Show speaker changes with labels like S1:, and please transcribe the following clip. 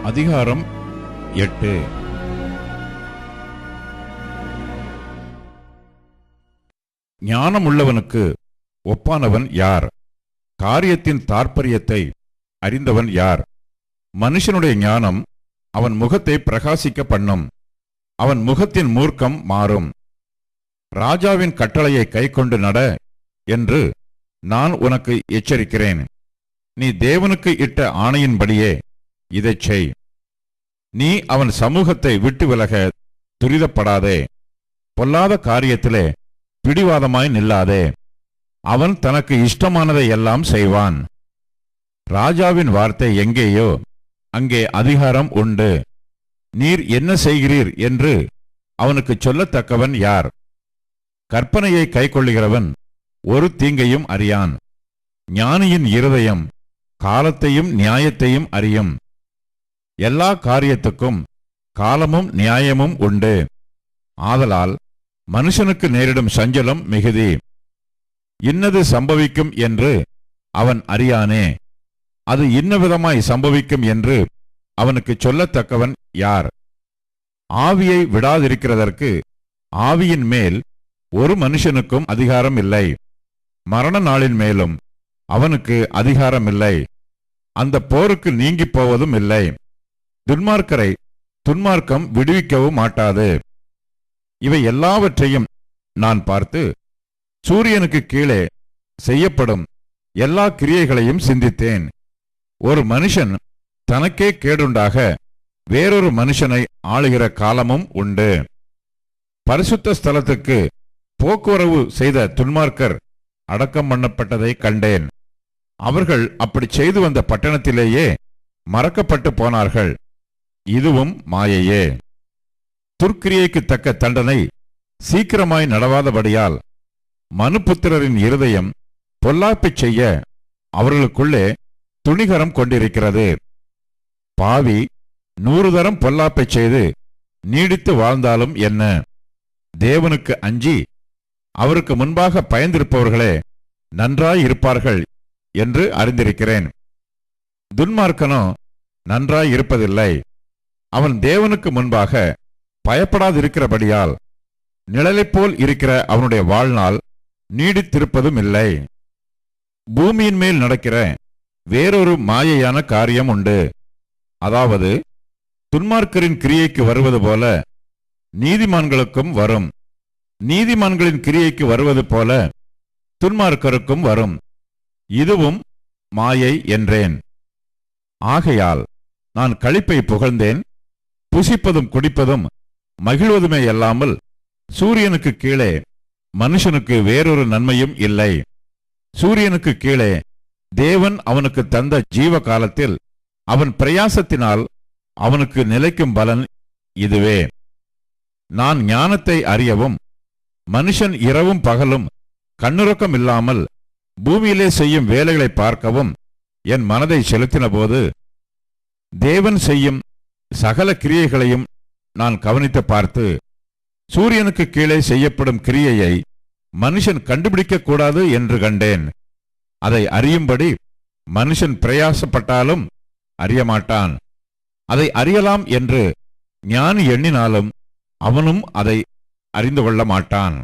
S1: அதிகாரம் 8. ஞானமுள்ளவனுக்கு ஒப்பானவன் யார்? காரியத்தின் தாற்பயத்தை அறிந்தவன் யார்? மனுஷனுடைய ஞானம் அவன் முகத்தை பிரகாசிக்க பண்ணும், அவன் முகத்தின் மூர்க்கம் மாறும். ராஜாவின் கட்டளையை கைக்கொண்டு நட என்று நான் உனக்கு எச்சரிக்கிறேன். நீ தேவனுக்கு இட்ட ஆணையின்படியே இதைச் செய். நீ அவன் சமூகத்தை விட்டு விலக துரிதப்படாதே. பொல்லாத காரியத்திலே பிடிவாதமாய் நில்லாதே. அவன் தனக்கு இஷ்டமானதை எல்லாம் செய்வான். ராஜாவின் வார்த்தை எங்கேயோ அங்கே அதிகாரம் உண்டு. நீர் என்ன செய்கிறீர் என்று அவனுக்கு சொல்லத்தக்கவன் யார்? கற்பனையை கைக்கொள்ளுகிறவன் ஒரு தீங்கையும் அறியான். ஞானியின் இருதயம் காலத்தையும் நியாயத்தையும் அறியும். எல்லா காரியத்துக்கும் காலமும் நியாயமும் உண்டு. ஆதலால் மனுஷனுக்கு நேரிடும் சஞ்சலம் மிகுதி. இன்னது சம்பவிக்கும் என்று அவன் அறியானே. அது இன்னவிதமாய் சம்பவிக்கும் என்று அவனுக்கு சொல்லத்தக்கவன் யார்? ஆவியை விடாதிருக்கிறதற்கு ஆவியின் மேல் ஒரு மனுஷனுக்கும் அதிகாரம் இல்லை. மரண நாளின் மேலும் அவனுக்கு அதிகாரம் இல்லை. அந்த போருக்கு நீங்கி போவதும் இல்லை. துன்மார்க்கரை துன்மார்க்கம் விடுவிக்கவும் மாட்டாது. இவை எல்லாவற்றையும் நான் பார்த்து சூரியனுக்கு கீழே செய்யப்படும் எல்லா கிரியைகளையும் சிந்தித்தேன். ஒரு மனுஷன் தனக்கே கேடுண்டாக வேறொரு மனுஷனை ஆளுகிற காலமும் உண்டு. பரிசுத்த ஸ்தலத்துக்கு போக்குவரவு செய்த துன்மார்க்கர் அடக்கம் பண்ணப்பட்டதை கண்டேன். அவர்கள் அப்படி செய்து வந்த பட்டணத்திலேயே மறக்கப்பட்டு போனார்கள். இதுவும் மாயையே. துர்க்கிரியைக்கு தக்க தண்டனை சீக்கிரமாய் நடவாதபடியால் மனுபுத்திரரின் இருதயம் பொல்லாப்பைச் செய்ய அவர்களுக்குள்ளே துணிகரம் கொண்டிருக்கிறது. பாவி 100 தரம் பொல்லாப்பைச் செய்து நீடித்து வாழ்ந்தாலும் என்ன? தேவனுக்கு அஞ்சி அவருக்கு முன்பாக பயந்திருப்பவர்களே நன்றாயிருப்பார்கள் என்று அறிந்திருக்கிறேன். துன்மார்க்கனோ நன்றாயிருப்பதில்லை. அவன் தேவனுக்கு முன்பாக பயப்படாதிருக்கிறபடியால் நிழலைப் போல் இருக்கிற அவனுடைய வாழ்நாள் நீடித்திருப்பதும் இல்லை. பூமியின் மேல் நடக்கிற வேறொரு மாயையான காரியம் உண்டு. அதாவது துன்மார்க்கரின் கிரியைக்கு வருவது போல நீதிமான்களுக்கும் வரும். நீதிமான்களின் கிரியைக்கு வருவது போல துன்மார்க்கருக்கும் வரும். இதுவும் மாயை என்றேன். ஆகையால் நான் களிப்பை புகழ்ந்தேன். புசிப்பதும் குடிப்பதும் மகிழ்வதுமே அல்லாமல் சூரியனுக்கு கீழே மனுஷனுக்கு வேறொரு நன்மையும் இல்லை. சூரியனுக்கு கீழே தேவன் அவனுக்கு தந்த ஜீவ காலத்தில் அவன் பிரயாசத்தினால் அவனுக்கு நிலைக்கும் பலன் இதுவே. நான் ஞானத்தை அறியவும் மனுஷன் இரவும் பகலும் கண்ணுறக்கம் இல்லாமல் பூமியிலே செய்யும் வேலைகளை பார்க்கவும் என் மனதை செலுத்தின போது தேவன் செய்யும் சகல கிரியைகளையும் நான் கவனித்து பார்த்து சூரியனுக்கு கீழே செய்யப்படும் கிரியையை மனுஷன் கண்டுபிடிக்க கூடாது என்று கண்டேன். அதை அறியும்படி மனுஷன் பிரயாசப்பட்டாலும் அறியமாட்டான். அதை அறியலாம் என்று ஞானி எண்ணினாலும் அவனும் அதை அறிந்து கொள்ள மாட்டான்.